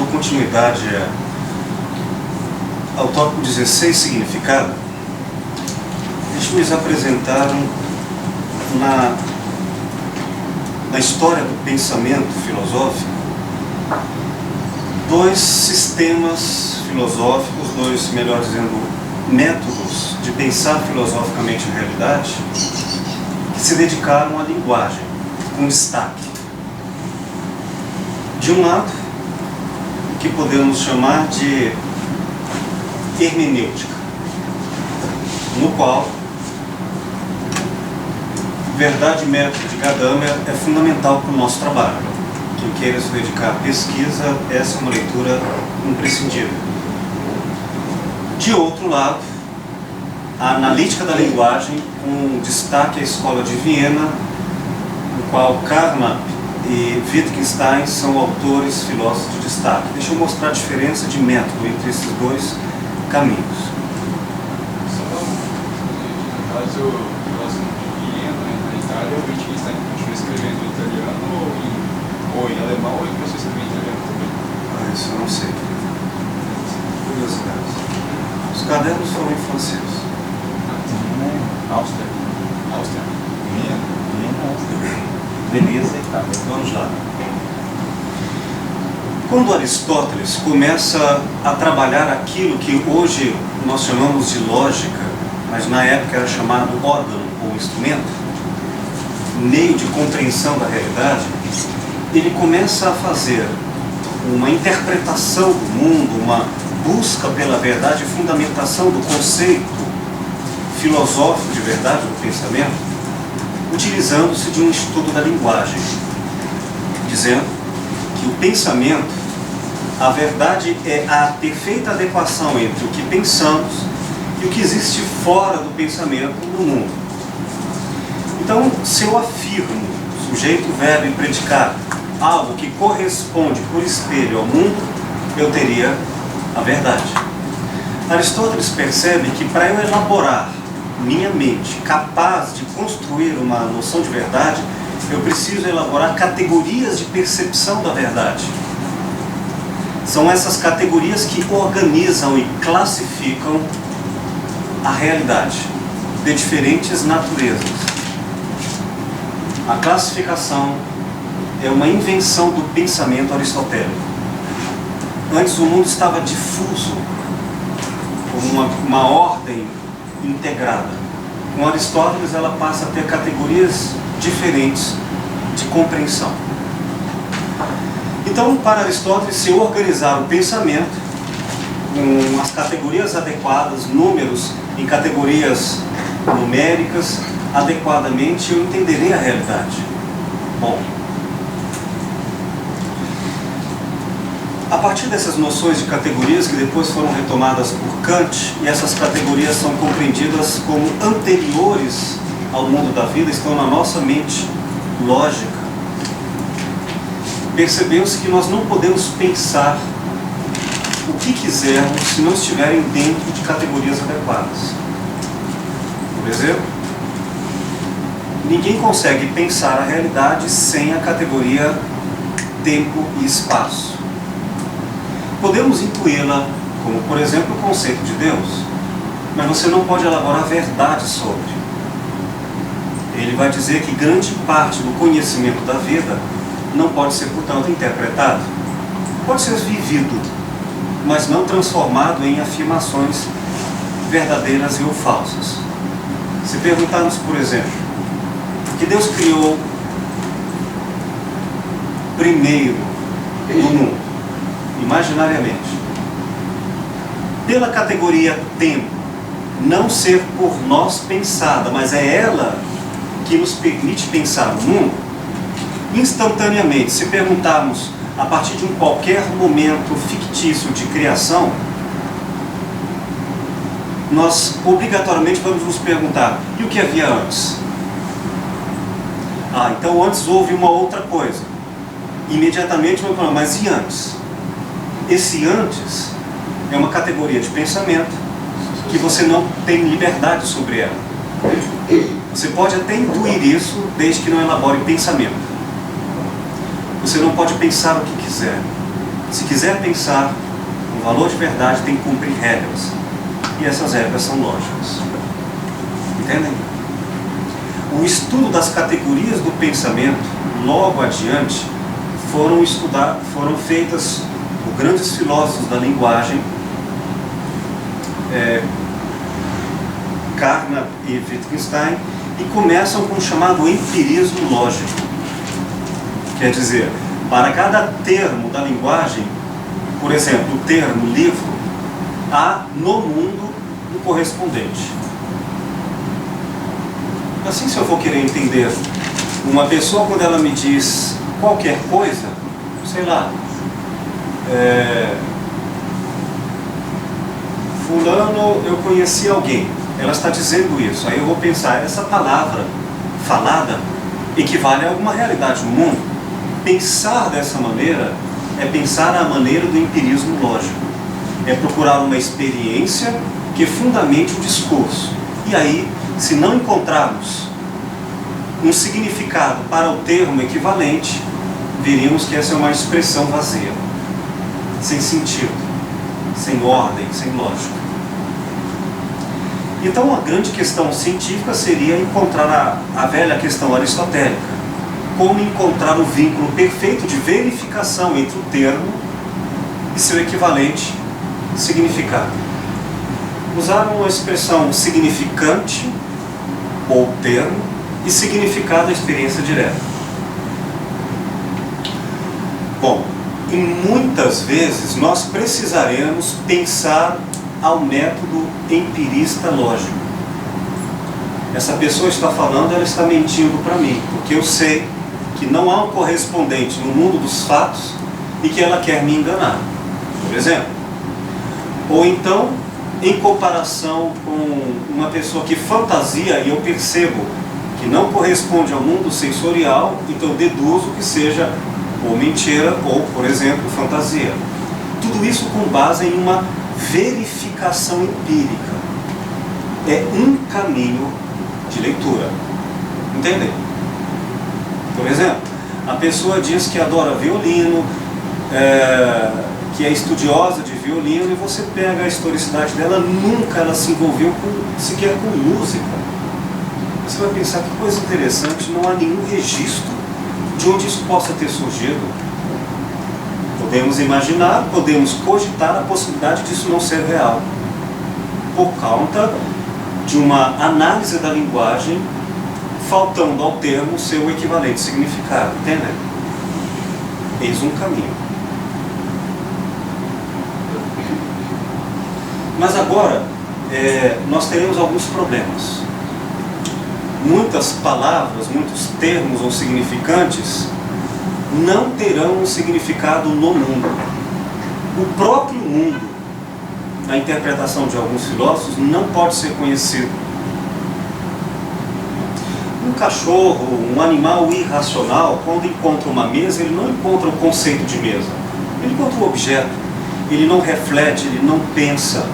dou continuidade ao tópico 16, significado. Deixe-me apresentar na história do pensamento filosófico dois sistemas filosóficos, melhor dizendo, métodos de pensar filosoficamente a realidade que se dedicaram à linguagem, com destaque. De um lado, o que podemos chamar de hermenêutica, no qual verdade e método de Gadamer é fundamental para o nosso trabalho. Quem queira se dedicar à pesquisa, essa é uma leitura imprescindível. De outro lado, a analítica da linguagem, com destaque à Escola de Viena, no qual Carnap e Wittgenstein são autores filósofos de destaque. Deixa eu mostrar a diferença de método entre esses dois caminhos. No caso, o filósofo de Viena, na Itália, o Wittgenstein continua escrevendo em italiano ou em alemão, ou ele começou a escrever em italiano também? Isso eu não sei. Curiosidade. Os cadernos foram em francês. Áustria. Áustria. Viena, Áustria. Veneza e Itália. Vamos lá. Quando Aristóteles começa a trabalhar aquilo que hoje nós chamamos de lógica, mas na época era chamado órgão ou instrumento, meio de compreensão da realidade, ele começa a fazer uma interpretação do mundo, uma busca pela verdade e fundamentação do conceito filosófico de verdade do pensamento, utilizando-se de um estudo da linguagem, dizendo que o pensamento, a verdade é a perfeita adequação entre o que pensamos e o que existe fora do pensamento no mundo. Então, se eu afirmo, sujeito, verbo e predicado, algo que corresponde por espelho ao mundo, eu teria a verdade. Aristóteles percebe que para eu elaborar minha mente capaz de construir uma noção de verdade, eu preciso elaborar categorias de percepção da verdade. São essas categorias que organizam e classificam a realidade de diferentes naturezas. A classificação é uma invenção do pensamento aristotélico. Antes o mundo estava difuso, como uma ordem integrada. Com Aristóteles ela passa a ter categorias diferentes de compreensão. Então, para Aristóteles, se eu organizar o pensamento com as categorias adequadas, números em categorias numéricas, adequadamente, eu entenderei a realidade. Bom, a partir dessas noções de categorias que depois foram retomadas por Kant, e essas categorias são compreendidas como anteriores ao mundo da vida, estão na nossa mente lógica, percebeu-se que nós não podemos pensar o que quisermos se não estiverem dentro de categorias adequadas. Por exemplo, ninguém consegue pensar a realidade sem a categoria tempo e espaço. Podemos incluí-la como, por exemplo, o conceito de Deus, mas você não pode elaborar verdade sobre. Ele vai dizer que grande parte do conhecimento da vida não pode ser, portanto, interpretado. Pode ser vivido, mas não transformado em afirmações verdadeiras e ou falsas. Se perguntarmos, por exemplo, que Deus criou primeiro no mundo, imaginariamente, pela categoria tempo, não ser por nós pensada, mas é ela que nos permite pensar no mundo, instantaneamente, se perguntarmos a partir de um qualquer momento fictício de criação, nós obrigatoriamente vamos nos perguntar: e o que havia antes? Ah, então antes houve uma outra coisa. Imediatamente vamos falar: mas e antes? Esse antes é uma categoria de pensamento que você não tem liberdade sobre ela. Você pode até intuir isso, desde que não elabore pensamento. Você não pode pensar o que quiser. Se quiser pensar um valor de verdade, tem que cumprir regras. E essas regras são lógicas. Entendem? O estudo das categorias do pensamento, logo adiante, foram feitas por grandes filósofos da linguagem, Carnap e Wittgenstein, e começam com o chamado empirismo lógico. Quer dizer, para cada termo da linguagem, por exemplo, o termo livro, há no mundo um correspondente. Assim, se eu for querer entender uma pessoa quando ela me diz qualquer coisa, sei lá, fulano, eu conheci alguém, ela está dizendo isso, aí eu vou pensar, essa palavra falada equivale a alguma realidade no mundo. Pensar dessa maneira é pensar à maneira do empirismo lógico, é procurar uma experiência que fundamente o discurso. E aí, se não encontrarmos um significado para o termo equivalente, veríamos que essa é uma expressão vazia, sem sentido, sem ordem, sem lógica. Então, a grande questão científica seria encontrar a velha questão aristotélica, como encontrar o vínculo perfeito de verificação entre o termo e seu equivalente significado. Usaram a expressão significante ou termo e significado a experiência direta. Bom, e muitas vezes nós precisaremos pensar ao método empirista lógico. Essa pessoa está falando, ela está mentindo para mim, porque eu sei que não há um correspondente no mundo dos fatos e que ela quer me enganar, por exemplo. Ou então, em comparação com uma pessoa que fantasia e eu percebo que não corresponde ao mundo sensorial, então eu deduzo que seja ou mentira ou, por exemplo, fantasia. Tudo isso com base em uma verificação empírica. É um caminho de leitura. Entendem? Por exemplo, a pessoa diz que adora violino, que é estudiosa de violino, e você pega a historicidade dela, nunca ela se envolveu sequer com música. Você vai pensar que coisa interessante, não há nenhum registro de onde isso possa ter surgido. Podemos imaginar, podemos cogitar a possibilidade disso não ser real, por conta de uma análise da linguagem, faltando ao termo seu equivalente significado, entendem? Eis um caminho. Mas agora, nós teremos alguns problemas. Muitas palavras, muitos termos ou significantes não terão um significado no mundo. O próprio mundo, na interpretação de alguns filósofos, não pode ser conhecido. Um cachorro, um animal irracional, quando encontra uma mesa, ele não encontra o conceito de mesa. Ele encontra o objeto. Ele não reflete, ele não pensa.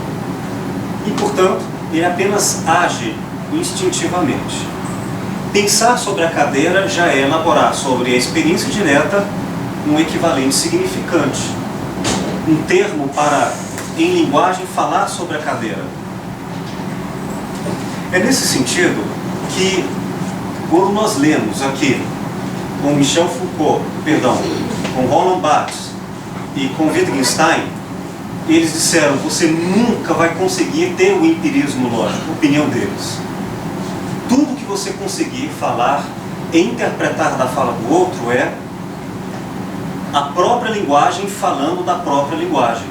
E, portanto, ele apenas age instintivamente. Pensar sobre a cadeira já é elaborar sobre a experiência direta um equivalente significante. Um termo para, em linguagem, falar sobre a cadeira. É nesse sentido que, quando nós lemos aqui com Michel Foucault, com Roland Barthes e com Wittgenstein, eles disseram, você nunca vai conseguir ter o empirismo lógico, opinião deles. Tudo que você conseguir falar e interpretar da fala do outro é a própria linguagem falando da própria linguagem.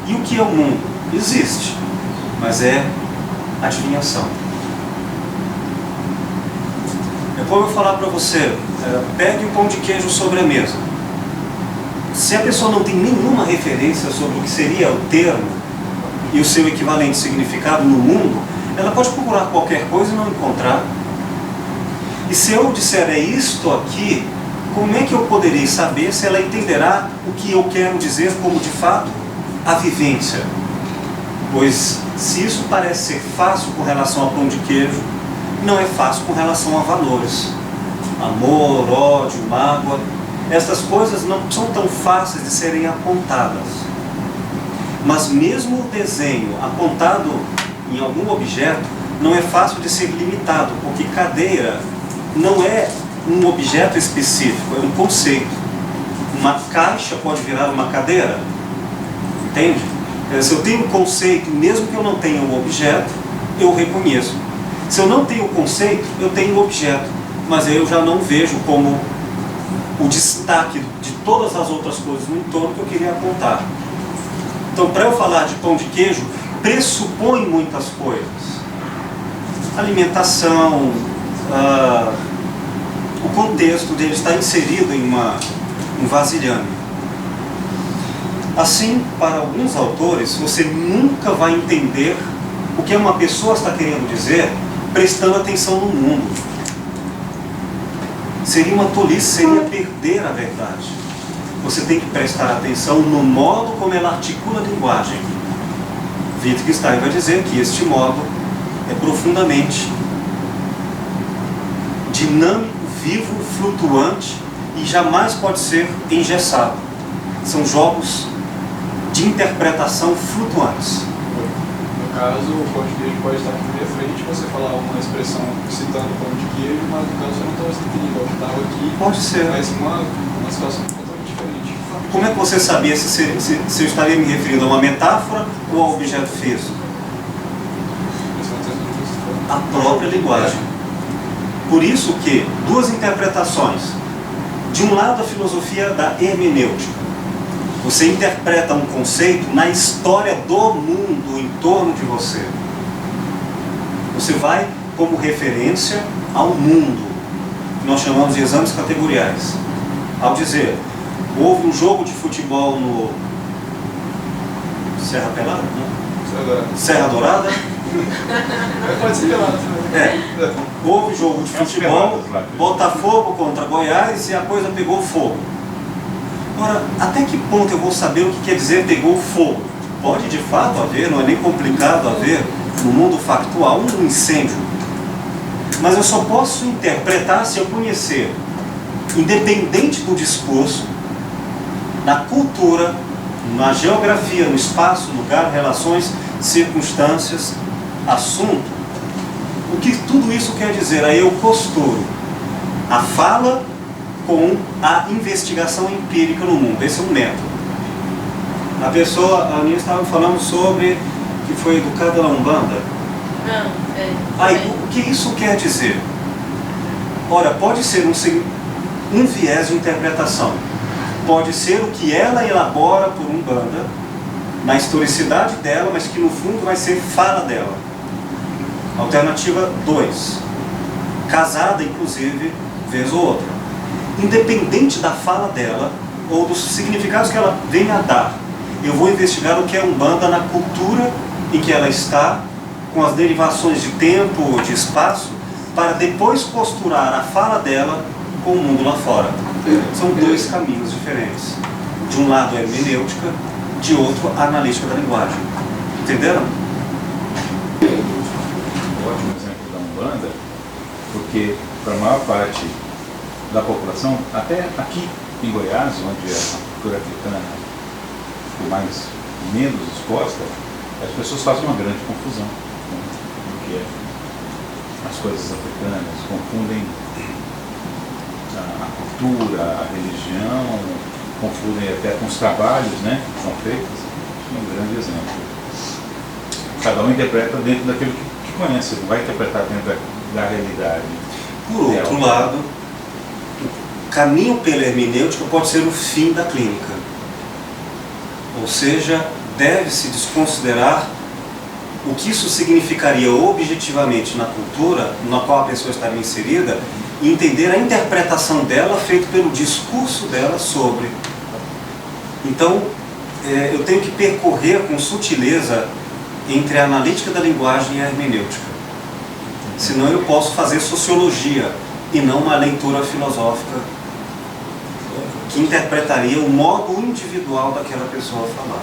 E o que é o mundo? Existe, mas é adivinhação. É como eu falar para você, pegue o pão de queijo sobre a mesa. Se a pessoa não tem nenhuma referência sobre o que seria o termo e o seu equivalente significado no mundo, ela pode procurar qualquer coisa e não encontrar. E se eu disser é isto aqui, como é que eu poderei saber se ela entenderá o que eu quero dizer como de fato a vivência? Pois se isso parece ser fácil com relação ao pão de queijo, não é fácil com relação a valores. Amor, ódio, mágoa. essas coisas não são tão fáceis de serem apontadas. Mas mesmo o desenho apontado em algum objeto não é fácil de ser limitado, porque cadeira não é um objeto específico, é um conceito. Uma caixa pode virar uma cadeira, entende? Se eu tenho um conceito, mesmo que eu não tenha um objeto, eu reconheço. Se eu não tenho o conceito, eu tenho um objeto, mas eu já não vejo como o destaque de todas as outras coisas no entorno que eu queria apontar. Então, para eu falar de pão de queijo, pressupõe muitas coisas. Alimentação, o contexto dele está inserido em um vasilhame. Assim, para alguns autores, você nunca vai entender o que uma pessoa está querendo dizer prestando atenção no mundo. Seria uma tolice, seria perder a verdade. Você tem que prestar atenção no modo como ela articula a linguagem. Wittgenstein vai dizer que este modo é profundamente dinâmico, vivo, flutuante e jamais pode ser engessado. São jogos de interpretação flutuantes. No caso, o pão de queijo pode estar aqui na minha frente, você falar uma expressão citando pão de queijo, mas no caso você não estava citando igual que estava aqui. Pode ser. Mas uma situação totalmente diferente. Como é que você sabia se eu estaria me referindo a uma metáfora ou a um objeto físico? A própria linguagem. Por isso que duas interpretações. De um lado, a filosofia da hermenêutica. Você interpreta um conceito na história do mundo em torno de você. Você vai como referência ao mundo, que nós chamamos de exames categoriais. Ao dizer, houve um jogo de futebol no Serra Pelada? Não? Serra Dourada? Pode ser pelado também. Houve jogo de futebol, Botafogo contra Goiás e a coisa pegou fogo. Ora, até que ponto eu vou saber o que quer dizer pegou fogo? Pode de fato haver, não é nem complicado haver, no mundo factual, um incêndio. Mas eu só posso interpretar se eu conhecer, independente do discurso, na cultura, na geografia, no espaço, lugar, relações, circunstâncias, assunto, o que tudo isso quer dizer? Aí eu costuro a fala com a investigação empírica no mundo. Esse é um método. A Aninha estava falando sobre que foi educada na Umbanda. Aí, o que isso quer dizer? Ora, pode ser um viés de interpretação. Pode ser o que ela elabora por Umbanda, na historicidade dela, mas que no fundo vai ser fala dela. Alternativa 2. Casada, inclusive, vez ou outra. Independente da fala dela, ou dos significados que ela vem a dar, eu vou investigar o que é Umbanda na cultura em que ela está, com as derivações de tempo, de espaço, para depois costurar a fala dela com o mundo lá fora. São dois caminhos diferentes. De um lado a hermenêutica, de outro a analítica da linguagem. Entenderam? Ótimo exemplo da Umbanda, porque para a maior parte da população, até aqui em Goiás, onde a cultura africana ficou menos exposta, as pessoas fazem uma grande confusão, né, porque as coisas africanas confundem a cultura, a religião, confundem até com os trabalhos, né, que são feitos. É um grande exemplo. Cada um interpreta dentro daquilo que conhece, não vai interpretar dentro da realidade. Por outro lado, o caminho pela hermenêutica pode ser o fim da clínica. Ou seja, deve-se desconsiderar o que isso significaria objetivamente na cultura na qual a pessoa estaria inserida e entender a interpretação dela feita pelo discurso dela sobre. Então, eu tenho que percorrer com sutileza entre a analítica da linguagem e a hermenêutica. Senão eu posso fazer sociologia e não uma leitura filosófica que interpretaria o modo individual daquela pessoa falar.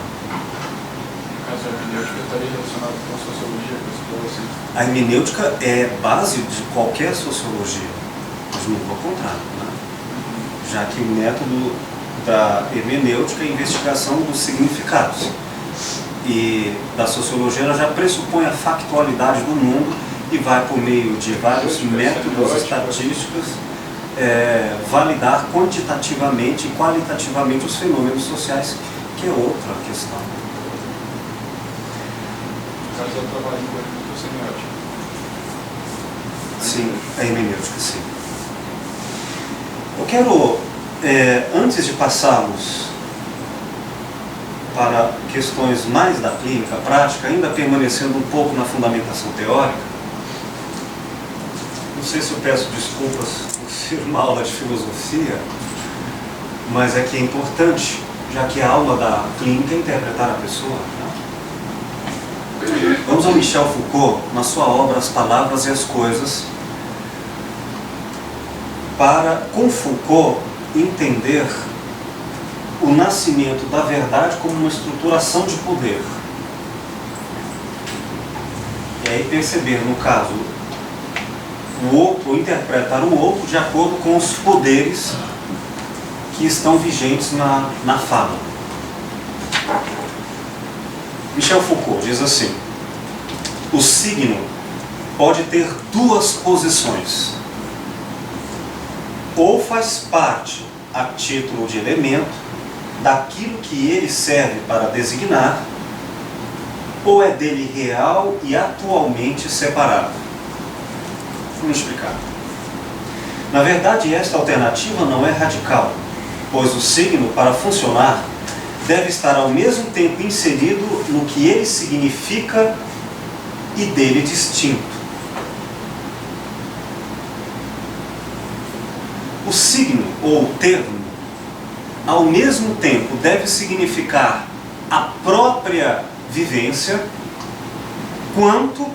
No caso, a hermenêutica estaria relacionada com a sociologia, com assim. A hermenêutica é base de qualquer sociologia, mas não ao contrário, né? já que o método da hermenêutica é a investigação dos significados. E da sociologia ela já pressupõe a factualidade do mundo e vai, por meio de vários métodos estatísticos, validar quantitativamente e qualitativamente os fenômenos sociais, que é outra questão. No caso, eu trabalho com semiótica. Sim, a hermenêutica, sim. Eu quero, antes de passarmos para questões mais da clínica prática, ainda permanecendo um pouco na fundamentação teórica, não sei se eu peço desculpas por ser uma aula de filosofia, mas é que é importante, já que a aula da clínica é interpretar a pessoa. Né? Vamos ao Michel Foucault, na sua obra As Palavras e as Coisas, para, com Foucault, entender o nascimento da verdade como uma estruturação de poder. E aí perceber, no caso, o outro, interpretar o outro de acordo com os poderes que estão vigentes na fala. Michel Foucault diz assim: o signo pode ter duas posições. Ou faz parte, a título de elemento, daquilo que ele serve para designar, ou é dele real e atualmente separado. Vamos explicar. Na verdade, esta alternativa não é radical, pois o signo, para funcionar, deve estar ao mesmo tempo inserido no que ele significa e dele distinto. O signo, ou termo, ao mesmo tempo deve significar a própria vivência, quanto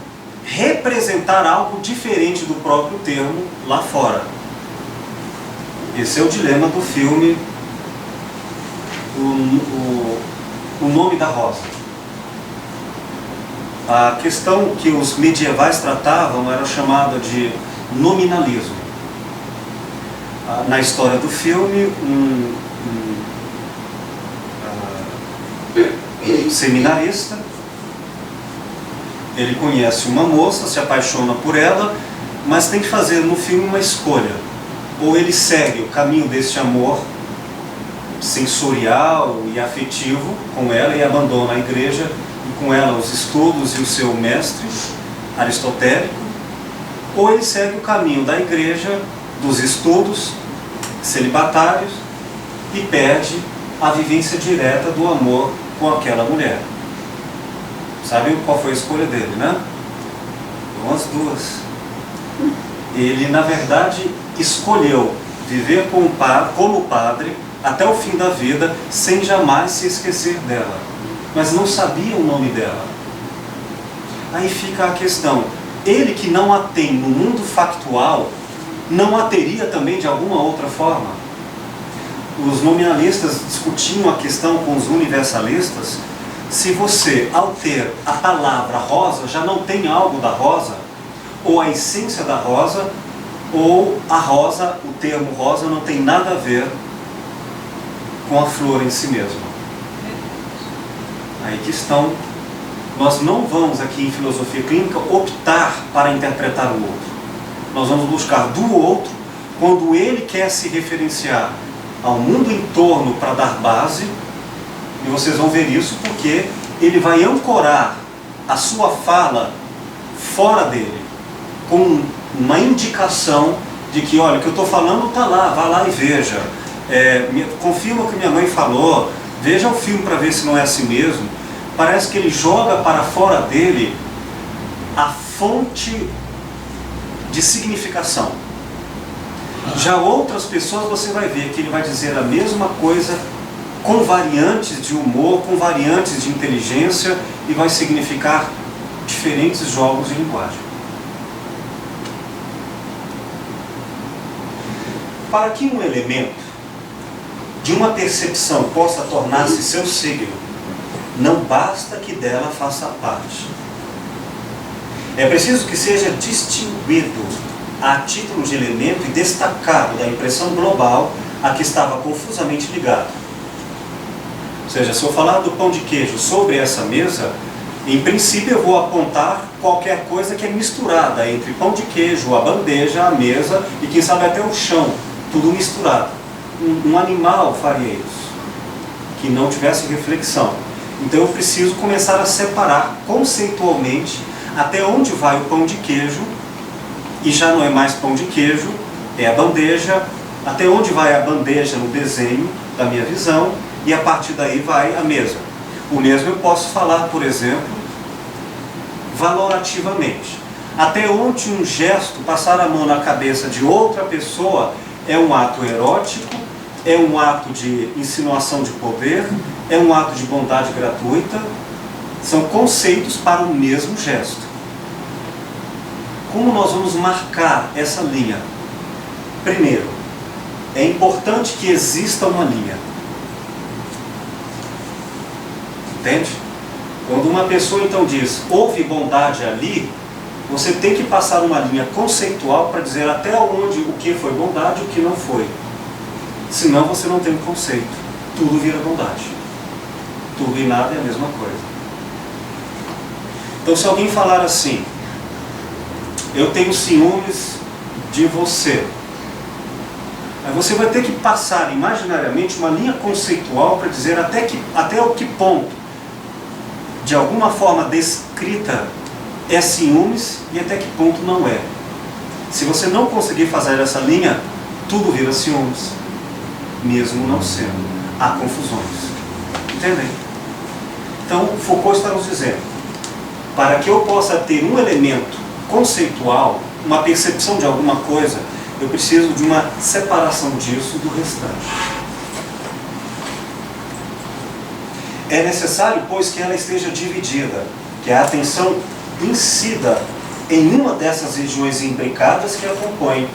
representar algo diferente do próprio termo lá fora. Esse é o dilema do filme O Nome da Rosa. A questão que os medievais tratavam era chamada de nominalismo. Na história do filme, um seminarista, ele conhece uma moça, se apaixona por ela, mas tem que fazer no filme uma escolha. Ou ele segue o caminho desse amor sensorial e afetivo com ela e abandona a igreja e com ela os estudos e o seu mestre aristotélico, ou ele segue o caminho da igreja, dos estudos celibatários e perde a vivência direta do amor com aquela mulher. Sabe qual foi a escolha dele, né? Então, as duas. Ele, na verdade, escolheu viver como padre até o fim da vida, sem jamais se esquecer dela. Mas não sabia o nome dela. Aí fica a questão. Ele que não a tem no mundo factual, não a teria também de alguma outra forma? Os nominalistas discutiam a questão com os universalistas. Se você, ao ter a palavra rosa, já não tem algo da rosa, ou a essência da rosa, ou a rosa, o termo rosa, não tem nada a ver com a flor em si mesma. Aí que estão. Nós não vamos aqui em filosofia clínica optar para interpretar o outro. Nós vamos buscar do outro quando ele quer se referenciar ao mundo em torno para dar base, e vocês vão ver isso porque ele vai ancorar a sua fala fora dele, com uma indicação de que, olha, o que eu estou falando está lá, vá lá e veja. Confirma o que minha mãe falou, veja o filme para ver se não é assim mesmo. Parece que ele joga para fora dele a fonte de significação. Já outras pessoas você vai ver que ele vai dizer a mesma coisa com variantes de humor, com variantes de inteligência, e vai significar diferentes jogos de linguagem. Para que um elemento de uma percepção possa tornar-se seu signo, não basta que dela faça parte. É preciso que seja distinguido a título de elemento e destacado da impressão global a que estava confusamente ligado. Ou seja, se eu falar do pão de queijo sobre essa mesa, em princípio eu vou apontar qualquer coisa que é misturada entre pão de queijo, a bandeja, a mesa e quem sabe até o chão, tudo misturado. Um animal faria isso, que não tivesse reflexão. Então eu preciso começar a separar conceitualmente até onde vai o pão de queijo, e já não é mais pão de queijo, é a bandeja, até onde vai a bandeja no desenho da minha visão, e a partir daí vai a mesa. O mesmo eu posso falar, por exemplo, valorativamente. Até onde um gesto, passar a mão na cabeça de outra pessoa, é um ato erótico, é um ato de insinuação de poder, é um ato de bondade gratuita. São conceitos para o mesmo gesto. Como nós vamos marcar essa linha? Primeiro, é importante que exista uma linha. Entende? Quando uma pessoa então diz, houve bondade ali, você tem que passar uma linha conceitual para dizer até onde o que foi bondade e o que não foi. Senão você não tem um conceito. Tudo vira bondade. Tudo e nada é a mesma coisa. Então se alguém falar assim, eu tenho ciúmes de você, aí você vai ter que passar imaginariamente uma linha conceitual para dizer até o que ponto, de alguma forma descrita, é ciúmes e até que ponto não é. Se você não conseguir fazer essa linha, tudo vira ciúmes, mesmo não sendo. Há confusões. Entendem? Então Foucault está nos dizendo, para que eu possa ter um elemento conceitual, uma percepção de alguma coisa, eu preciso de uma separação disso do restante. É necessário, pois, que ela esteja dividida, que a atenção incida em uma dessas regiões imbricadas que a compõem,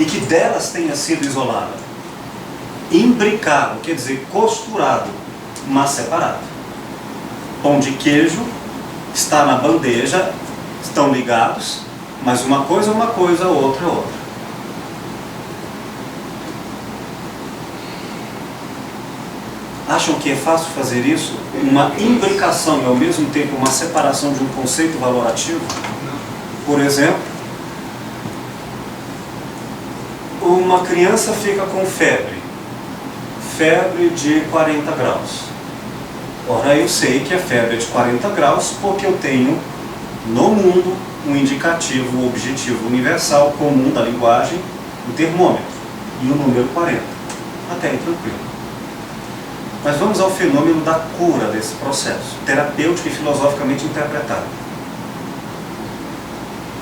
e que delas tenha sido isolada. Imbricado quer dizer costurado, mas separado. Pão de queijo está na bandeja, estão ligados, mas uma coisa é uma coisa, outra é outra. Acham que é fácil fazer isso? Uma imbricação e ao mesmo tempo uma separação de um conceito valorativo? Por exemplo, uma criança fica com febre de 40 graus. Ora, eu sei que a febre é de 40 graus porque eu tenho no mundo um indicativo objetivo universal comum da linguagem, o termômetro, e o número 40. Até aí tranquilo. Mas vamos ao fenômeno da cura desse processo, terapêutico e filosoficamente interpretado.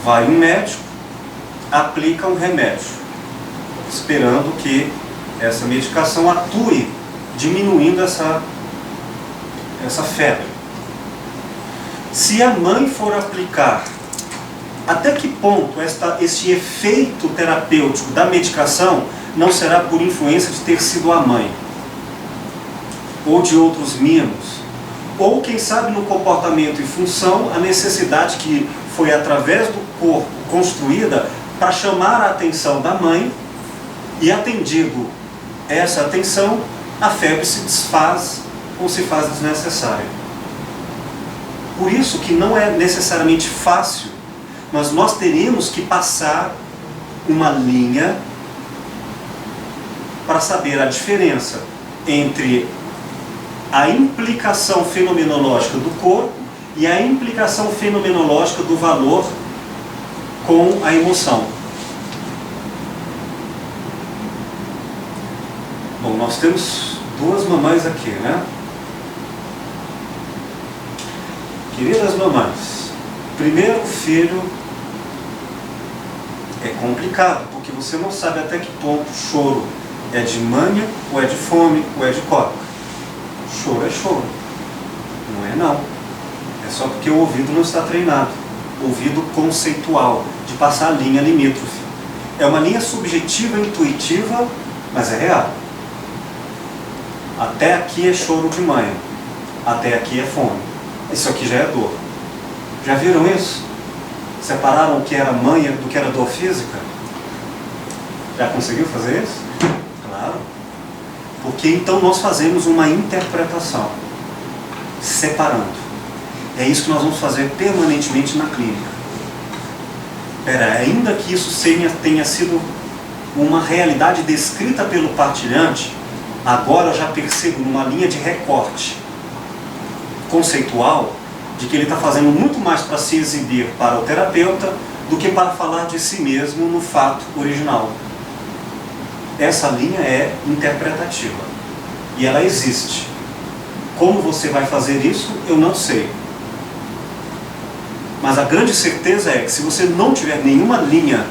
Vai um médico, aplica um remédio, esperando que essa medicação atue, diminuindo essa febre. Se a mãe for aplicar, até que ponto este efeito terapêutico da medicação não será por influência de ter sido a mãe? Ou de outros mimos? Ou, quem sabe, no comportamento e função, a necessidade que foi através do corpo construída para chamar a atenção da mãe, e atendido essa atenção, a febre se desfaz ou se faz desnecessária. Por isso que não é necessariamente fácil, mas nós teremos que passar uma linha para saber a diferença entre a implicação fenomenológica do corpo e a implicação fenomenológica do valor com a emoção. Bom, nós temos duas mamães aqui, né? Queridas mamães, primeiro filho é complicado, porque você não sabe até que ponto o choro é de mania, ou é de fome, ou é de cólica. Choro é choro. Não é não. É só porque o ouvido não está treinado. Ouvido conceitual, de passar a linha limítrofe. É uma linha subjetiva, intuitiva, mas é real. Até aqui é choro de manha. Até aqui é fome. Isso aqui já é dor. Já viram isso? Separaram o que era manha do que era dor física? Já conseguiu fazer isso? Claro. Porque então nós fazemos uma interpretação, separando. É isso que nós vamos fazer permanentemente na clínica. Ainda que isso tenha sido uma realidade descrita pelo partilhante, agora eu já percebo numa linha de recorte conceitual de que ele está fazendo muito mais para se exibir para o terapeuta do que para falar de si mesmo no fato original. Essa linha é interpretativa e ela existe. Como você vai fazer isso, eu não sei. Mas a grande certeza é que se você não tiver nenhuma linha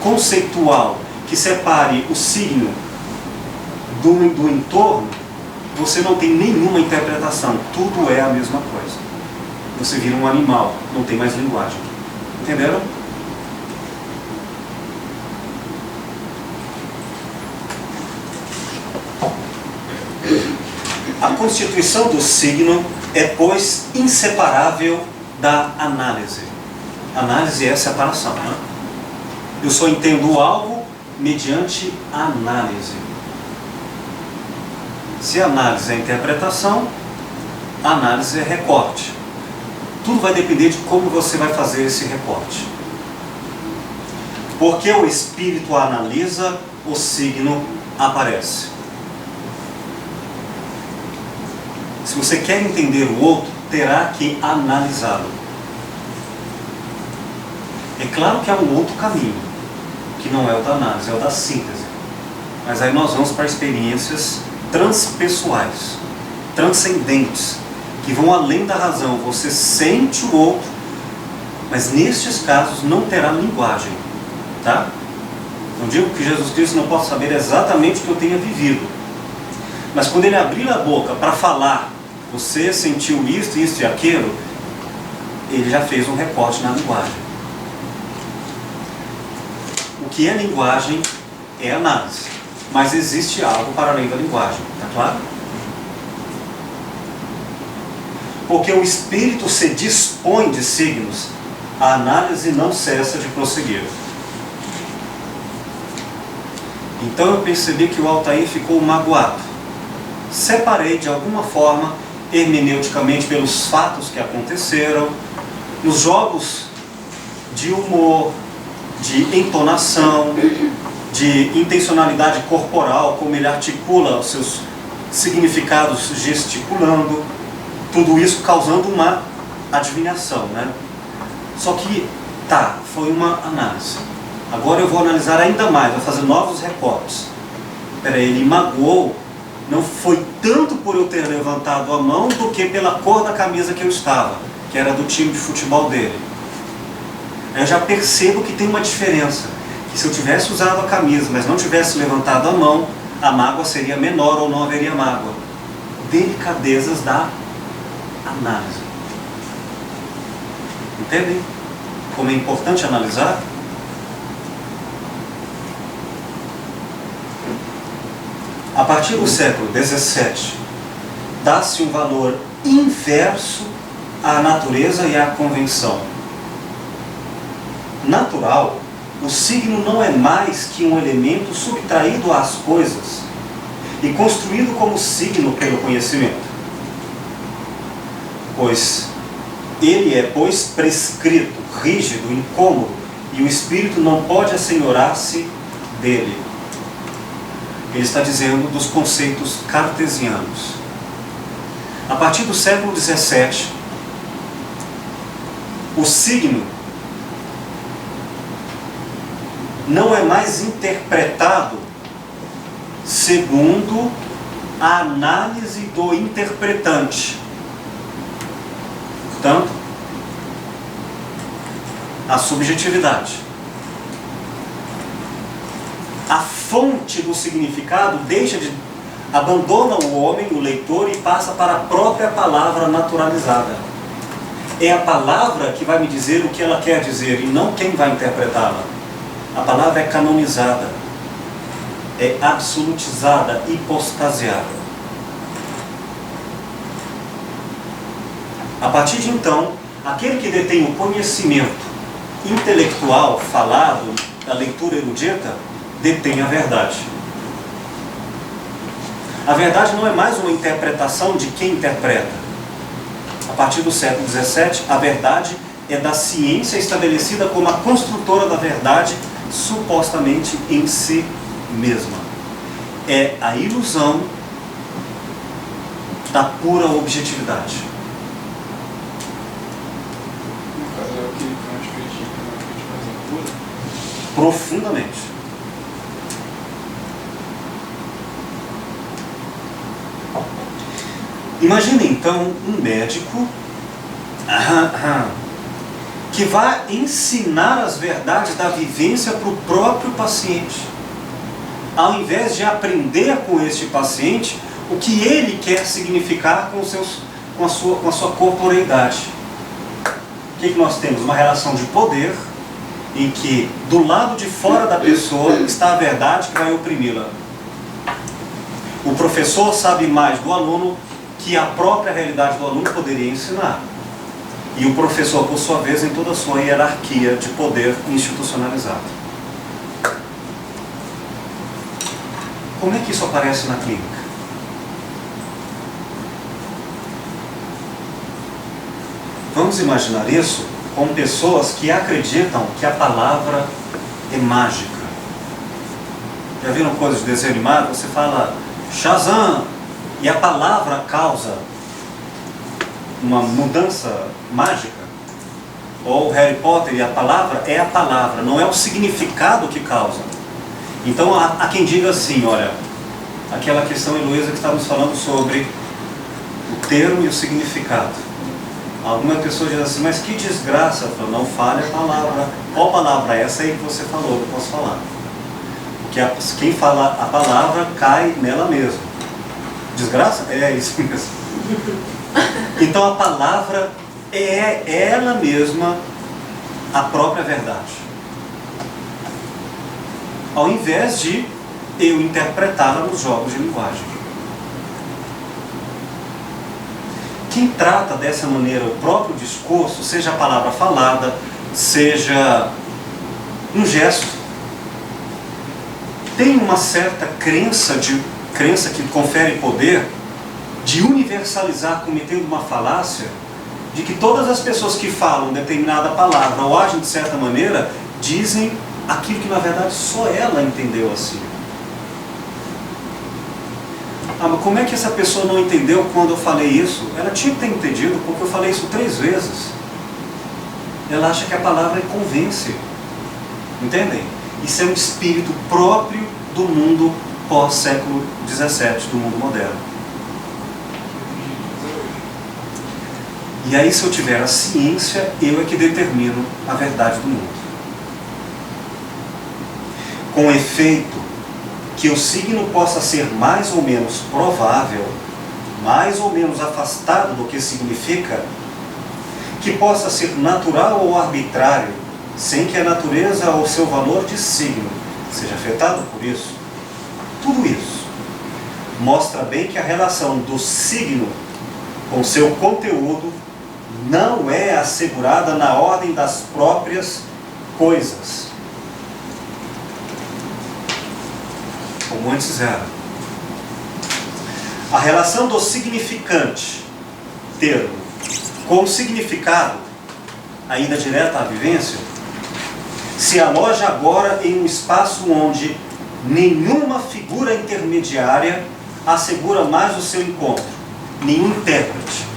conceitual que separe o signo do entorno, você não tem nenhuma interpretação. Tudo é a mesma coisa. Você vira um animal, não tem mais linguagem. Entenderam? A constituição do signo é, pois, inseparável da análise. Análise é separação, né? Eu só entendo o alvo mediante análise. Se análise é interpretação, análise é recorte. Tudo vai depender de como você vai fazer esse recorte. Porque o espírito analisa, o signo aparece. Se você quer entender o outro, terá que analisá-lo. É claro que há um outro caminho, que não é o da análise, é o da síntese. Mas aí nós vamos para experiências transpessoais, transcendentes, que vão além da razão. Você sente o outro, mas nestes casos não terá linguagem, tá? Não digo que Jesus Cristo não possa saber exatamente o que eu tenha vivido, mas quando ele abrir a boca para falar, você sentiu isto e aquilo, ele já fez um recorte na linguagem. O que é linguagem é análise, mas existe algo para além da linguagem, tá claro? Porque o espírito se dispõe de signos, a análise não cessa de prosseguir. Então eu percebi que o Altair ficou magoado. Separei de alguma forma, hermeneuticamente, pelos fatos que aconteceram, nos jogos de humor, de entonação, de intencionalidade corporal, como ele articula os seus significados gesticulando, tudo isso causando uma adivinhação, né? Só que, foi uma análise. Agora eu vou analisar ainda mais, vou fazer novos recortes. Ele magoou, não foi tanto por eu ter levantado a mão do que pela cor da camisa que eu estava, que era do time de futebol dele. Aí eu já percebo que tem uma diferença, que se eu tivesse usado a camisa, mas não tivesse levantado a mão, a mágoa seria menor ou não haveria mágoa. Delicadezas da análise. Entendem como é importante analisar? A partir do século XVII, dá-se um valor inverso à natureza e à convenção. Natural, o signo não é mais que um elemento subtraído às coisas e construído como signo pelo conhecimento. Pois ele é, prescrito, rígido, incômodo, e o espírito não pode assenhorar-se dele. Ele está dizendo dos conceitos cartesianos. A partir do século XVII, o signo não é mais interpretado segundo a análise do interpretante. Portanto, a subjetividade. A fonte do significado abandona o homem, o leitor, e passa para a própria palavra naturalizada. É a palavra que vai me dizer o que ela quer dizer e não quem vai interpretá-la. A palavra é canonizada, é absolutizada, hipostasiada. A partir de então, aquele que detém o conhecimento intelectual falado, da leitura erudita, detém a verdade. A verdade não é mais uma interpretação de quem interpreta. A partir do século XVII, a verdade é da ciência estabelecida como a construtora da verdade, supostamente em si mesma. É a ilusão da pura objetividade. No caso, é o que Kant critica, não é crítica mais pura. Profundamente. Imagine então um médico que vai ensinar as verdades da vivência para o próprio paciente, ao invés de aprender com este paciente o que ele quer significar com a sua corporeidade. O que nós temos? Uma relação de poder em que do lado de fora da pessoa está a verdade que vai oprimi-la. O professor sabe mais do aluno que a própria realidade do aluno poderia ensinar. E o professor, por sua vez, em toda a sua hierarquia de poder institucionalizado. Como é que isso aparece na clínica? Vamos imaginar isso com pessoas que acreditam que a palavra é mágica. Já viram coisas de desenho animado? Você fala Shazam e a palavra causa uma mudança mágica. Ou Harry Potter e a palavra é a palavra, não é o significado que causa. Então há quem diga assim, olha, aquela questão, Heloísa, que estávamos falando sobre o termo e o significado. Alguma pessoa diz assim, mas que desgraça. Eu falo, não fale a palavra. Qual palavra é essa aí que você falou, que eu posso falar? Porque quem fala a palavra cai nela mesma. Desgraça? É isso mesmo. Então a palavra é ela mesma a própria verdade. Ao invés de eu interpretá-la nos jogos de linguagem. Quem trata dessa maneira o próprio discurso, seja a palavra falada, seja um gesto, tem uma certa crença que confere poder de universalizar, cometendo uma falácia, de que todas as pessoas que falam determinada palavra ou agem de certa maneira, dizem aquilo que na verdade só ela entendeu assim. Ah, mas como é que essa pessoa não entendeu quando eu falei isso? Ela tinha que ter entendido, porque eu falei isso 3 vezes. Ela acha que a palavra convence. Entendem? Isso é um espírito próprio do mundo pós-século XVII, do mundo moderno. E aí, se eu tiver a ciência, eu é que determino a verdade do mundo. Com efeito, que o signo possa ser mais ou menos provável, mais ou menos afastado do que significa, que possa ser natural ou arbitrário, sem que a natureza ou seu valor de signo seja afetado por isso. Tudo isso mostra bem que a relação do signo com seu conteúdo não é assegurada na ordem das próprias coisas, como antes era. A relação do significante, termo, com o significado, ainda direta à vivência, se aloja agora em um espaço onde nenhuma figura intermediária assegura mais o seu encontro, nenhum intérprete.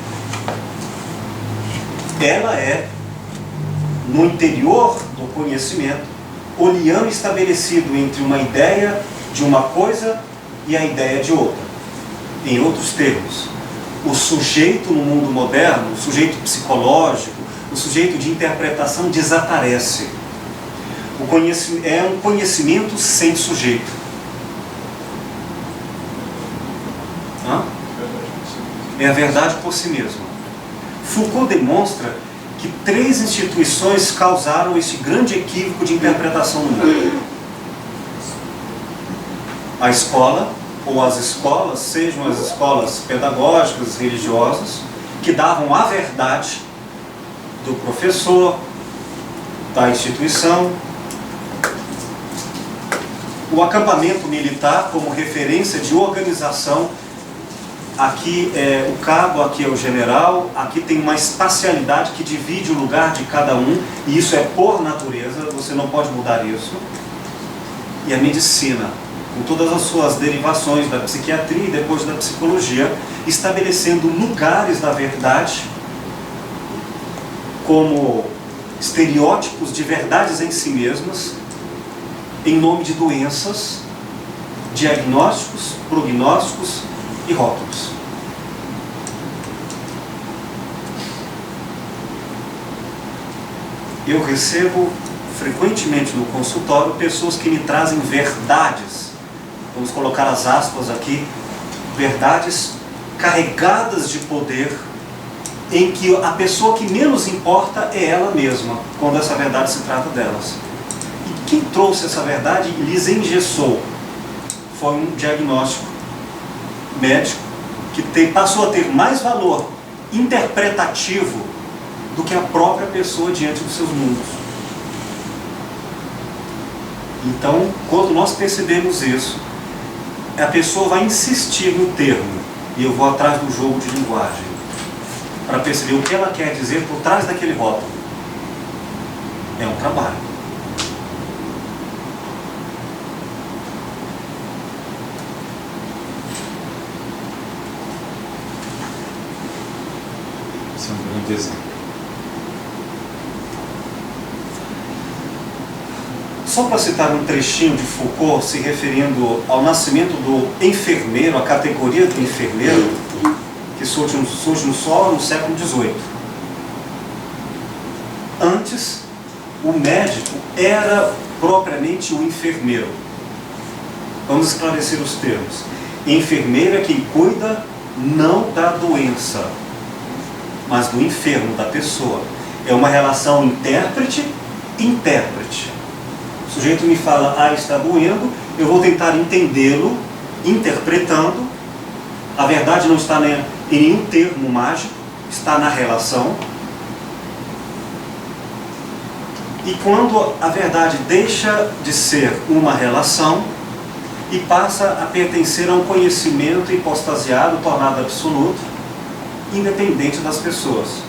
Ela é, no interior do conhecimento, o liame estabelecido entre uma ideia de uma coisa e a ideia de outra. Em outros termos, o sujeito no mundo moderno, o sujeito psicológico, o sujeito de interpretação desaparece. O conhecimento é um conhecimento sem sujeito. É a verdade por si mesma. Foucault demonstra que 3 instituições causaram esse grande equívoco de interpretação no mundo. A escola, ou as escolas, sejam as escolas pedagógicas, religiosas, que davam a verdade do professor, da instituição, O acampamento militar como referência de organização. Aqui é o cabo, aqui é o general, aqui tem uma espacialidade que divide o lugar de cada um, e isso é por natureza, você não pode mudar isso. E a medicina, com todas as suas derivações da psiquiatria e depois da psicologia, estabelecendo lugares da verdade como estereótipos de verdades em si mesmas, em nome de doenças, diagnósticos, prognósticos e rótulos. Eu recebo frequentemente no consultório pessoas que me trazem verdades, vamos colocar as aspas aqui, verdades carregadas de poder, em que a pessoa que menos importa é ela mesma, quando essa verdade se trata delas. E quem trouxe essa verdade e lhes engessou foi um diagnóstico médico que passou a ter mais valor interpretativo do que a própria pessoa diante dos seus mundos. Então, quando nós percebemos isso, a pessoa vai insistir no termo, e eu vou atrás do jogo de linguagem, para perceber o que ela quer dizer por trás daquele rótulo. É um trabalho. Esse é um grande exemplo. Só para citar um trechinho de Foucault, se referindo ao nascimento do enfermeiro, a categoria do enfermeiro, que surge só no século XVIII. Antes, o médico era propriamente o enfermeiro. Vamos esclarecer os termos. Enfermeiro é quem cuida não da doença, mas do enfermo, da pessoa. É uma relação intérprete-intérprete. O sujeito me fala, está doendo, eu vou tentar entendê-lo, interpretando. A verdade não está em nenhum termo mágico, está na relação. E quando a verdade deixa de ser uma relação e passa a pertencer a um conhecimento hipostasiado, tornado absoluto, independente das pessoas.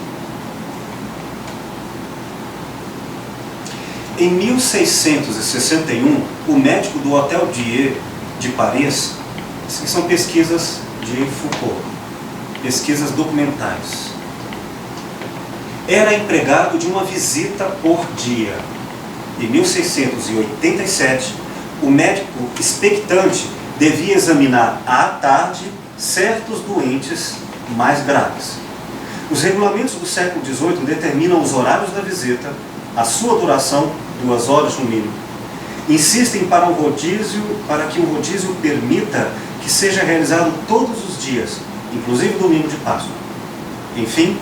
Em 1661, o médico do Hotel Dieu de Paris, que são pesquisas de Foucault, pesquisas documentais, era empregado de uma visita por dia. Em 1687, o médico expectante devia examinar à tarde certos doentes mais graves. Os regulamentos do século XVIII determinam os horários da visita, a sua duração, 2 horas no mínimo. Insistem para que o rodízio permita que seja realizado todos os dias, inclusive domingo de Páscoa. Enfim,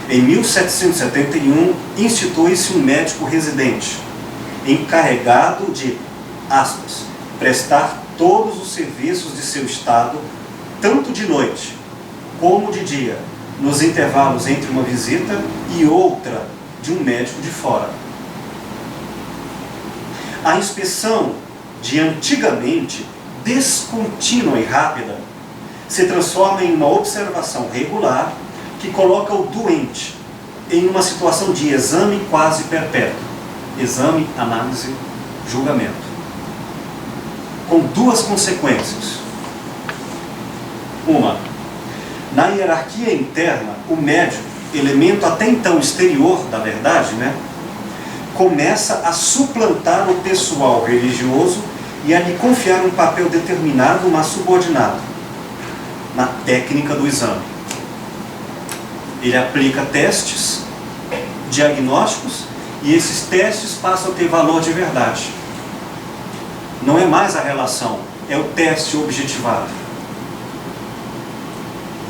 em 1771, institui-se um médico residente, encarregado de, aspas, prestar todos os serviços de seu estado, tanto de noite como de dia, nos intervalos entre uma visita e outra de um médico de fora. A inspeção de antigamente descontínua e rápida se transforma em uma observação regular que coloca o doente em uma situação de exame quase perpétuo. Exame, análise, julgamento. Com 2 consequências. Uma, na hierarquia interna, o médico, elemento até então exterior da verdade, começa a suplantar o pessoal religioso e a lhe confiar um papel determinado, mas subordinado, na técnica do exame. Ele aplica testes, diagnósticos, e esses testes passam a ter valor de verdade. Não é mais a relação, é o teste objetivado.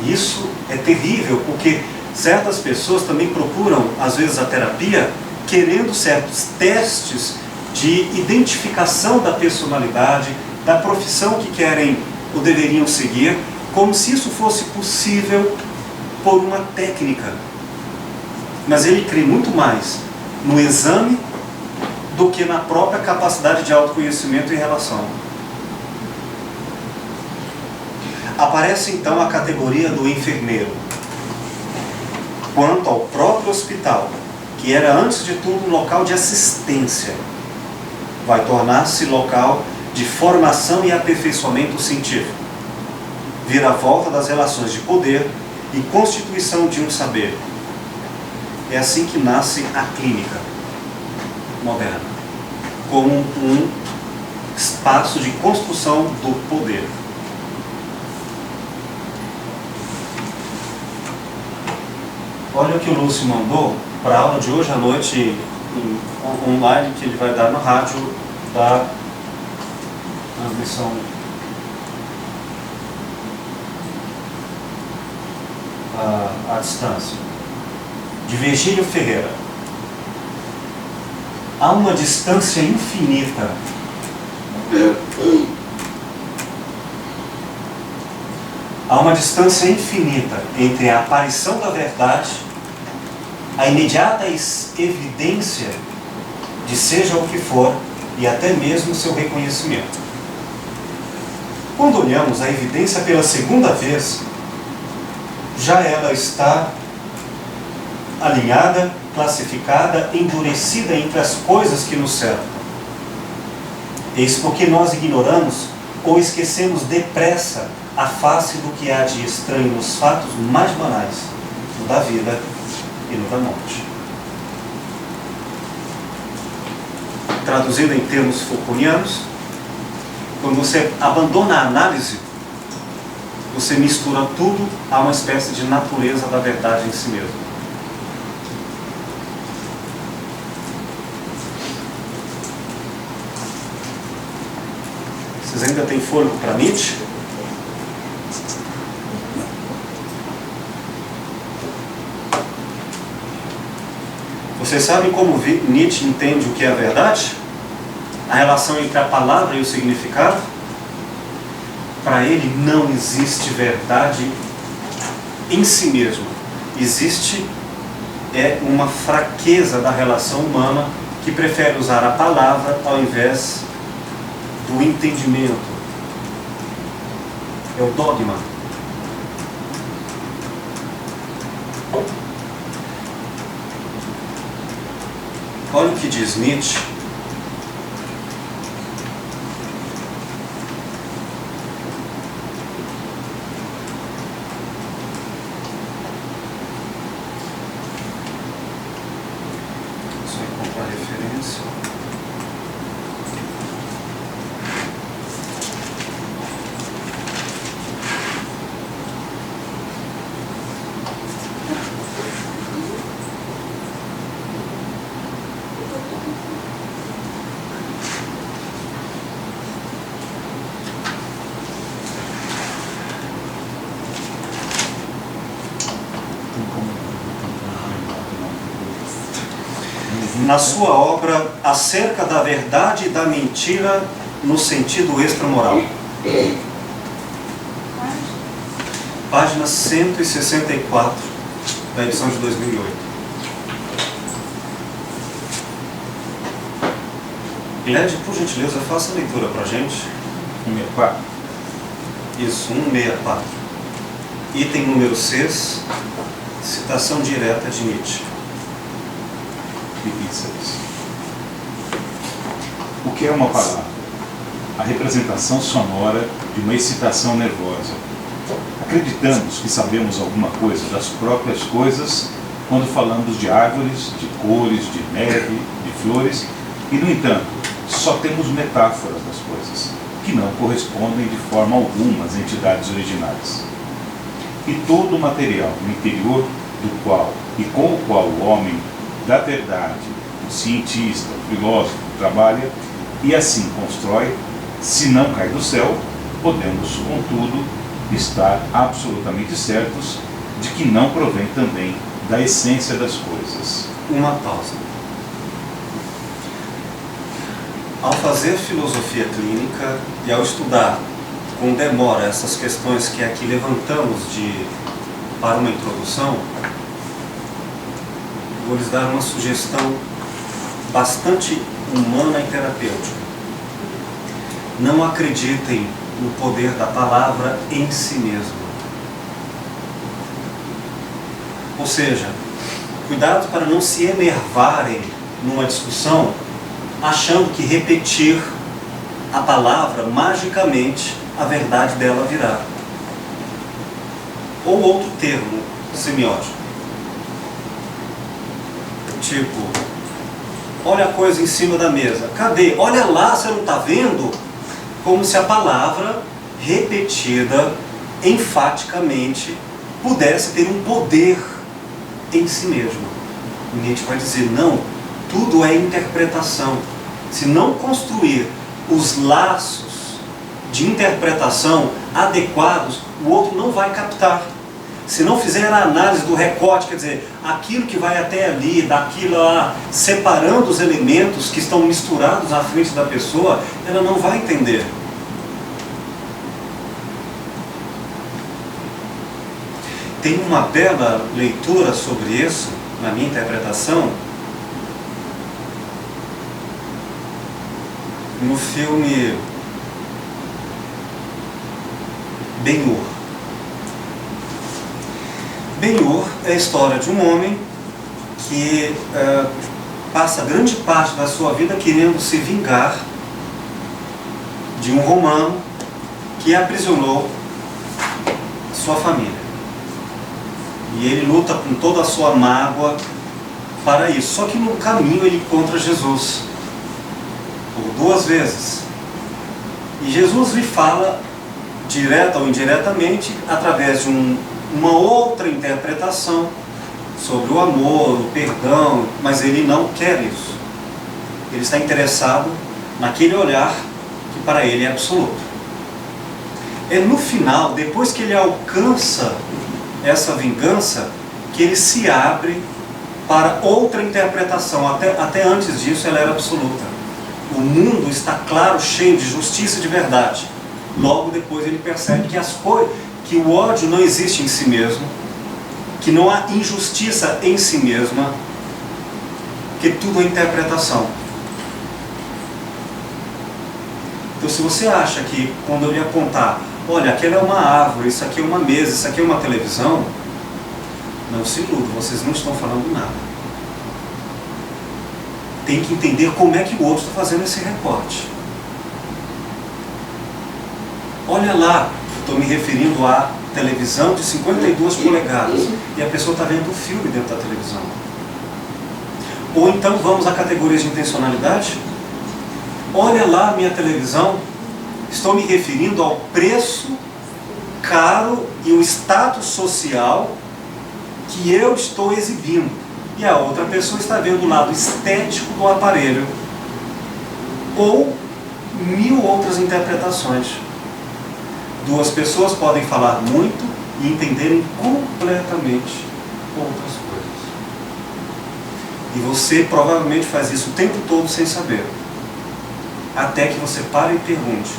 Isso é terrível, porque certas pessoas também procuram, às vezes, a terapia, querendo certos testes de identificação da personalidade, da profissão que querem ou deveriam seguir, como se isso fosse possível por uma técnica. Mas ele crê muito mais no exame do que na própria capacidade de autoconhecimento e relação. Aparece então a categoria do enfermeiro. Quanto ao próprio hospital, que era antes de tudo um local de assistência, vai tornar-se local de formação e aperfeiçoamento científico, vira-volta das relações de poder e constituição de um saber. É assim que nasce a clínica moderna, como um espaço de construção do poder. Olha o que o Lúcio mandou para a aula de hoje à noite online, que ele vai dar no rádio da transmissão à distância, de Virgílio Ferreira. Há uma distância infinita entre a aparição da verdade, a imediata evidência de seja o que for e até mesmo seu reconhecimento. Quando olhamos a evidência pela segunda vez, já ela está alinhada, classificada, endurecida entre as coisas que nos cercam. Eis porque nós ignoramos ou esquecemos depressa a face do que há de estranho nos fatos mais banais, no da vida e no da morte. Traduzido em termos Foucaultianos, quando você abandona a análise, você mistura tudo a uma espécie de natureza da verdade em si mesmo. Vocês ainda têm fôlego para Nietzsche? Vocês sabem como Nietzsche entende o que é a verdade? A relação entre a palavra e o significado? Para ele não existe verdade em si mesmo. Existe uma fraqueza da relação humana que prefere usar a palavra ao invés do entendimento. É o dogma. Olha o que diz Nietzsche. Só encontrar a referência. Na sua obra Acerca da Verdade e da Mentira no Sentido Extramoral. Página 164 da edição de 2008. Gled, por gentileza, faça a leitura para a gente. 164. Isso, 164. Item número 6, citação direta de Nietzsche. O que é uma palavra? A representação sonora de uma excitação nervosa. Acreditamos que sabemos alguma coisa das próprias coisas quando falamos de árvores, de cores, de neve, de flores, e, no entanto, só temos metáforas das coisas, que não correspondem de forma alguma às entidades originais. E todo o material no interior do qual e com o qual o homem da verdade, o cientista, o filósofo, trabalha e assim constrói, se não cai do céu, podemos, contudo, estar absolutamente certos de que não provém também da essência das coisas. Uma pausa. Ao fazer filosofia clínica e ao estudar com demora essas questões que aqui levantamos para uma introdução, vou lhes dar uma sugestão bastante humana e terapêutica. Não acreditem no poder da palavra em si mesmo. Ou seja, cuidado para não se enervarem numa discussão achando que repetir a palavra, magicamente, a verdade dela virá. Ou outro termo semiótico. Tipo, olha a coisa em cima da mesa. Cadê? Olha lá, você não está vendo? Como se a palavra repetida enfaticamente pudesse ter um poder em si mesmo. E Nietzsche vai dizer, não, tudo é interpretação. Se não construir os laços de interpretação adequados, o outro não vai captar. Se não fizer a análise do recorte, quer dizer, aquilo que vai até ali, daquilo lá, separando os elementos que estão misturados à frente da pessoa, ela não vai entender. Tem uma bela leitura sobre isso, na minha interpretação, no filme Ben-Hur. Ben-Hur é a história de um homem que passa grande parte da sua vida querendo se vingar de um romano que aprisionou sua família. E ele luta com toda a sua mágoa para isso. Só que no caminho ele encontra Jesus, por 2 vezes. E Jesus lhe fala, direta ou indiretamente, através de uma outra interpretação sobre o amor, o perdão, mas ele não quer isso. Ele está interessado naquele olhar que para ele é absoluto. É no final, depois que ele alcança essa vingança, que ele se abre para outra interpretação. Até antes disso ela era absoluta. O mundo está claro, cheio de justiça e de verdade. Logo depois ele percebe que o ódio não existe em si mesmo, que não há injustiça em si mesma, que tudo é interpretação. Então, se você acha que quando eu lhe apontar, olha, aquela é uma árvore, isso aqui é uma mesa, isso aqui é uma televisão, não se iluda, vocês não estão falando nada. Tem que entender como é que o outro está fazendo esse recorte. Olha lá, estou me referindo à televisão de 52 polegadas e a pessoa está vendo o filme dentro da televisão. Ou então vamos a categorias de intencionalidade. Olha lá a minha televisão, estou me referindo ao preço caro e o status social que eu estou exibindo. E a outra pessoa está vendo o lado estético do aparelho. Ou 1000 outras interpretações. 2 pessoas podem falar muito e entenderem completamente outras coisas. E você provavelmente faz isso o tempo todo sem saber. Até que você pare e pergunte,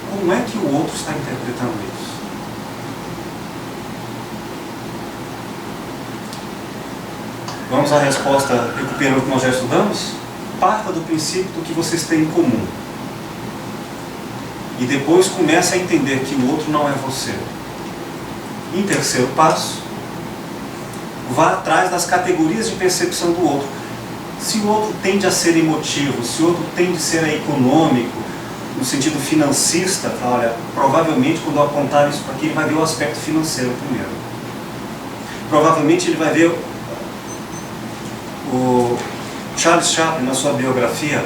como é que o outro está interpretando isso? Vamos à resposta recuperando o que nós já estudamos? Parta do princípio do que vocês têm em comum. E depois comece a entender que o outro não é você. Em terceiro passo, vá atrás das categorias de percepção do outro. Se o outro tende a ser emotivo, se o outro tende a ser econômico, no sentido financista, olha, provavelmente quando eu apontar isso para aqui, ele vai ver o aspecto financeiro primeiro. Provavelmente ele vai ver o Charles Chaplin, na sua biografia,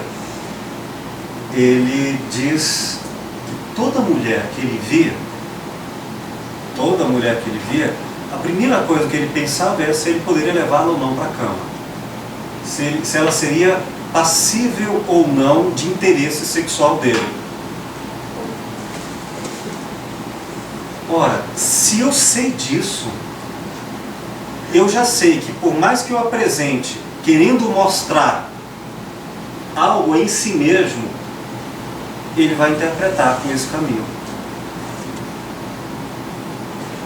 ele diz que toda mulher que ele via, a primeira coisa que ele pensava era se ele poderia levá-la ou não para a cama. Se ela seria passível ou não de interesse sexual dele. Ora, se eu sei disso, eu já sei que por mais que eu apresente querendo mostrar algo em si mesmo, ele vai interpretar com esse caminho.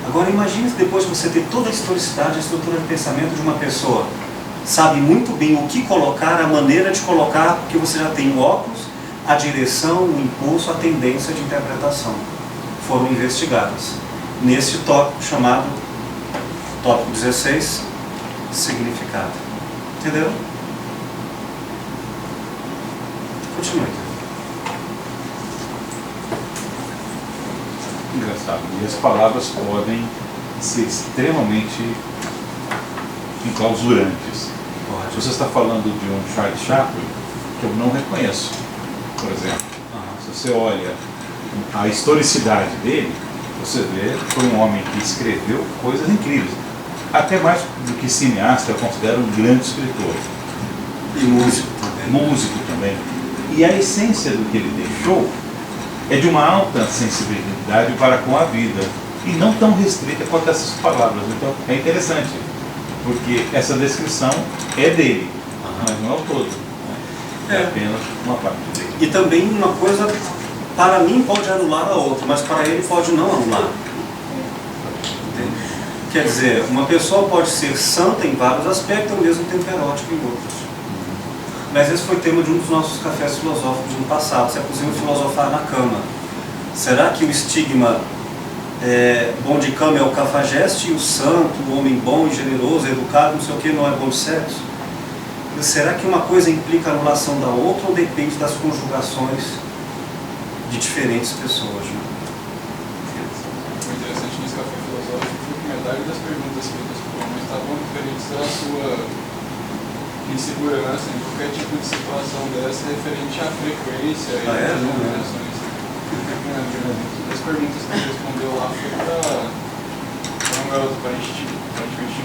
Agora imagine depois que você ter toda a historicidade, a estrutura de pensamento de uma pessoa, sabe muito bem o que colocar, a maneira de colocar, porque você já tem o óculos, a direção, o impulso, a tendência de interpretação foram investigadas nesse tópico chamado, tópico 16, significado. Entendeu? Continue. Engraçado. E as palavras podem ser extremamente enclausurantes. Se você está falando de um Charles Chaplin, que eu não reconheço, por exemplo, se você olha a historicidade dele, você vê que foi um homem que escreveu coisas incríveis. Até mais do que cineasta, eu considero um grande escritor. E músico também. Músico também. E a essência do que ele deixou é de uma alta sensibilidade para com a vida, e não tão restrita quanto essas palavras. Então é interessante, porque essa descrição é dele, mas não é o todo, né? É apenas uma parte dele. E também uma coisa, para mim pode anular a outra, mas para ele pode não anular. Entende? Quer dizer, uma pessoa pode ser santa em vários aspectos, ao mesmo tempo erótica em outros. Mas esse foi tema de um dos nossos cafés filosóficos no passado, se é possível filosofar na cama. Será que o estigma bom de cama é o cafajeste e o santo, o homem bom e generoso, educado, não sei o que, não é bom de sexo? E será que uma coisa implica a anulação da outra ou depende das conjugações de diferentes pessoas? Né? O interessante nesse café filosófico foi que metade das perguntas feitas por homem estavam referentes à sua insegurança em qualquer tipo de situação dessa referente à frequência e às denominações. As perguntas que ele respondeu lá foi para um garoto aparentemente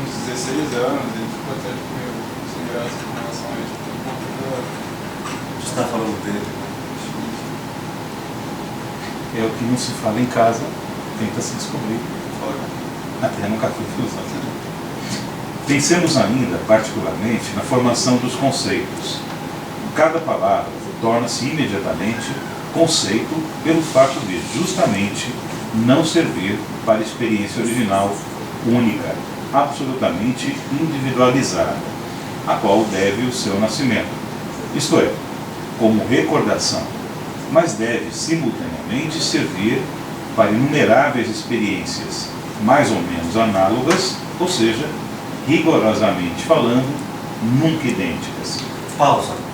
uns 16 anos, ele ficou até meio sem graça com relação a isso. Você está falando dele? É o que não se fala em casa, tenta se descobrir até no café filosófico. Pensemos ainda, particularmente, na formação dos conceitos. Cada palavra torna-se imediatamente conceito pelo fato de, justamente, não servir para a experiência original única, absolutamente individualizada, a qual deve o seu nascimento. Isto é, como recordação, mas deve, simultaneamente, servir para inumeráveis experiências, mais ou menos análogas, ou seja, rigorosamente falando, nunca idênticas. Pausa.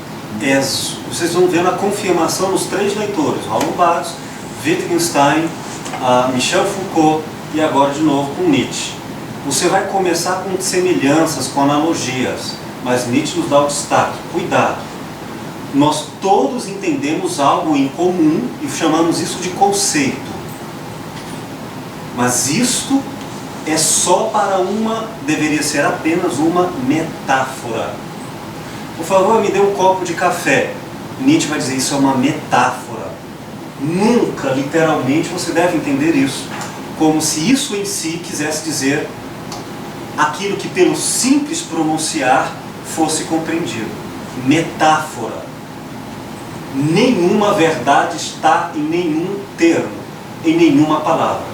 Vocês vão vendo a confirmação nos três leitores, Roland Barthes, Wittgenstein, Michel Foucault e agora de novo com Nietzsche. Você vai começar com semelhanças, com analogias, mas Nietzsche nos dá o destaque. Cuidado. Nós todos entendemos algo em comum e chamamos isso de conceito. Mas isto é só para deveria ser apenas uma metáfora. Por favor, me dê um copo de café. Nietzsche vai dizer, isso é uma metáfora. Nunca, literalmente, você deve entender isso como se isso em si quisesse dizer aquilo que pelo simples pronunciar fosse compreendido. Metáfora. Nenhuma verdade está em nenhum termo, em nenhuma palavra.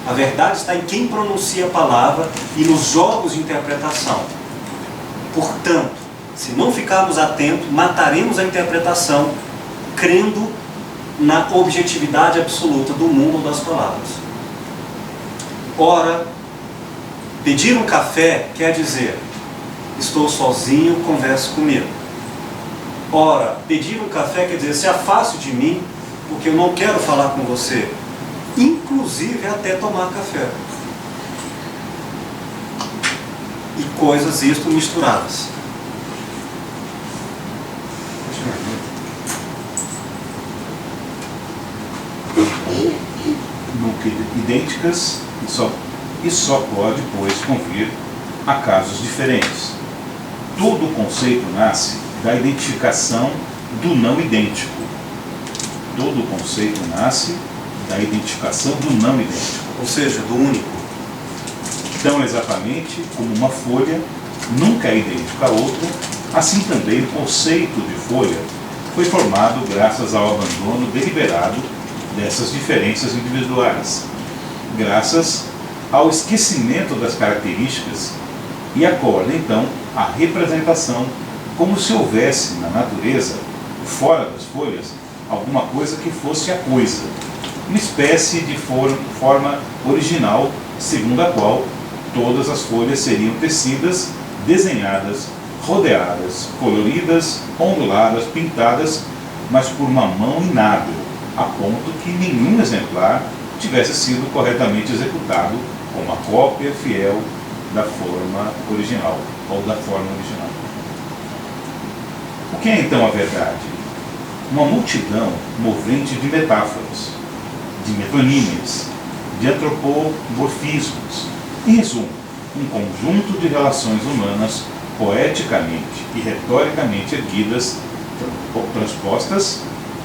A verdade está em quem pronuncia a palavra e nos jogos de interpretação. Portanto, se não ficarmos atentos, mataremos a interpretação, crendo na objetividade absoluta do mundo das palavras. Ora, pedir um café quer dizer, estou sozinho, converse comigo. Ora, pedir um café quer dizer, se afaste de mim, porque eu não quero falar com você. Inclusive até tomar café. E coisas isto misturadas. Nunca idênticas e só pode, pois, convir a casos diferentes. Todo conceito nasce da identificação do não idêntico. Todo conceito nasce da identificação do não idêntico. Ou seja, do único. Tão exatamente como uma folha nunca é idêntica a outra, assim também o conceito de folha foi formado graças ao abandono deliberado dessas diferenças individuais, graças ao esquecimento das características e acorda então a representação como se houvesse na natureza fora das folhas, alguma coisa que fosse a coisa, uma espécie de forma original, segundo a qual todas as folhas seriam tecidas, desenhadas, rodeadas, coloridas, onduladas, pintadas, mas por uma mão inábil, a ponto que nenhum exemplar tivesse sido corretamente executado com uma cópia fiel da forma original, ou da forma original. O que é então a verdade? Uma multidão movente de metáforas, de metonímias, de antropomorfismos. Em resumo, um conjunto de relações humanas poeticamente e retoricamente erguidas, transpostas,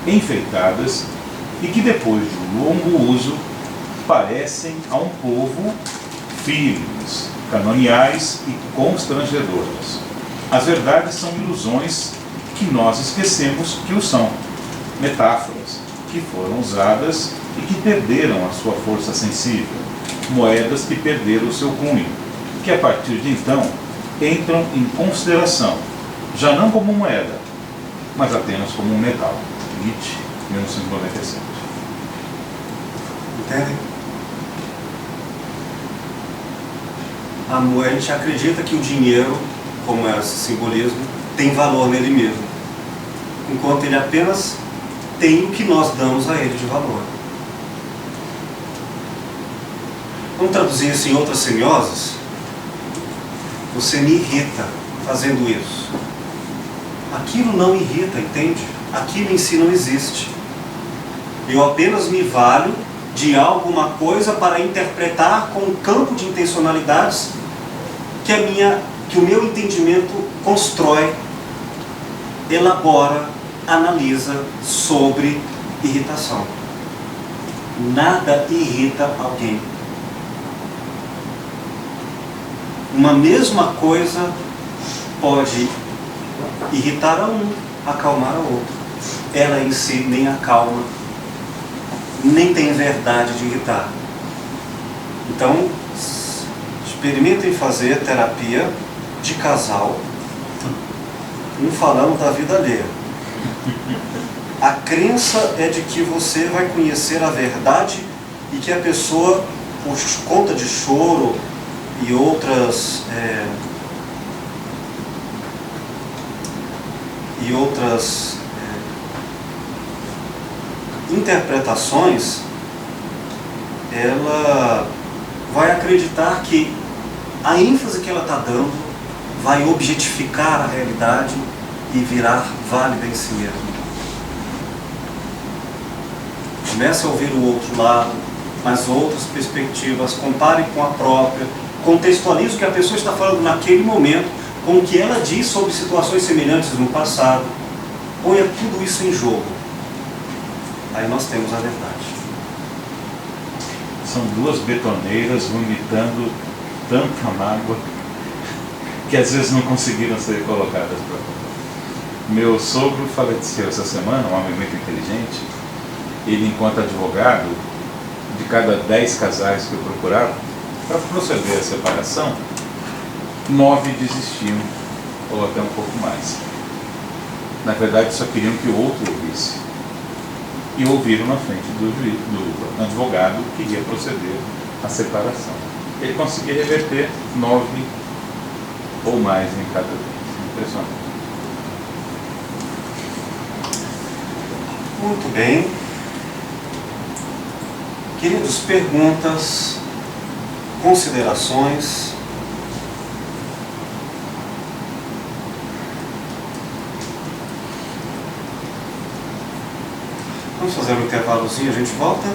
enfeitadas e que depois de um longo uso parecem a um povo firmes, canoniais e constrangedoras. As verdades são ilusões que nós esquecemos que o são, metáforas que foram usadas e que perderam a sua força sensível, moedas que perderam o seu cunho, que a partir de então entram em consideração, já não como moeda, mas apenas como um metal. Nietzsche, 1997. Entendem? A gente acredita que o dinheiro, como é esse simbolismo, tem valor nele mesmo, enquanto ele apenas tem o que nós damos a ele de valor. Vamos traduzir isso em outras semioses? Você me irrita fazendo isso. Aquilo não irrita, entende? Aquilo em si não existe. Eu apenas me valho de alguma coisa para interpretar com um campo de intencionalidades que o meu entendimento constrói, elabora, analisa sobre irritação. Nada irrita alguém. Uma mesma coisa pode irritar a um, acalmar a outro. Ela em si nem acalma, nem tem verdade de irritar. Então, experimentem fazer terapia de casal, um falando da vida alheia. A crença é de que você vai conhecer a verdade e que a pessoa, por conta de choro e outras interpretações, ela vai acreditar que a ênfase que ela está dando vai objetificar a realidade e virar válida em si mesma. Comece a ouvir o outro lado, mas outras perspectivas, compare com a própria, contextualize o que a pessoa está falando naquele momento com o que ela diz sobre situações semelhantes no passado. Ponha tudo isso em jogo. Aí nós temos a verdade. São duas betoneiras vomitando tanta mágoa que às vezes não conseguiram ser colocadas para fora. Meu sogro faleceu essa semana, um homem muito inteligente. Ele, enquanto advogado, de cada 10 casais que eu procurava para proceder à separação, 9 desistiam, ou até um pouco mais. Na verdade, só queriam que o outro ouvisse. E ouviram na frente do advogado que iria proceder à separação. Ele conseguia reverter 9 ou mais em cada vez. Impressionante. Muito bem. Queridos, perguntas, considerações. Vamos fazer um intervalozinho, a gente volta.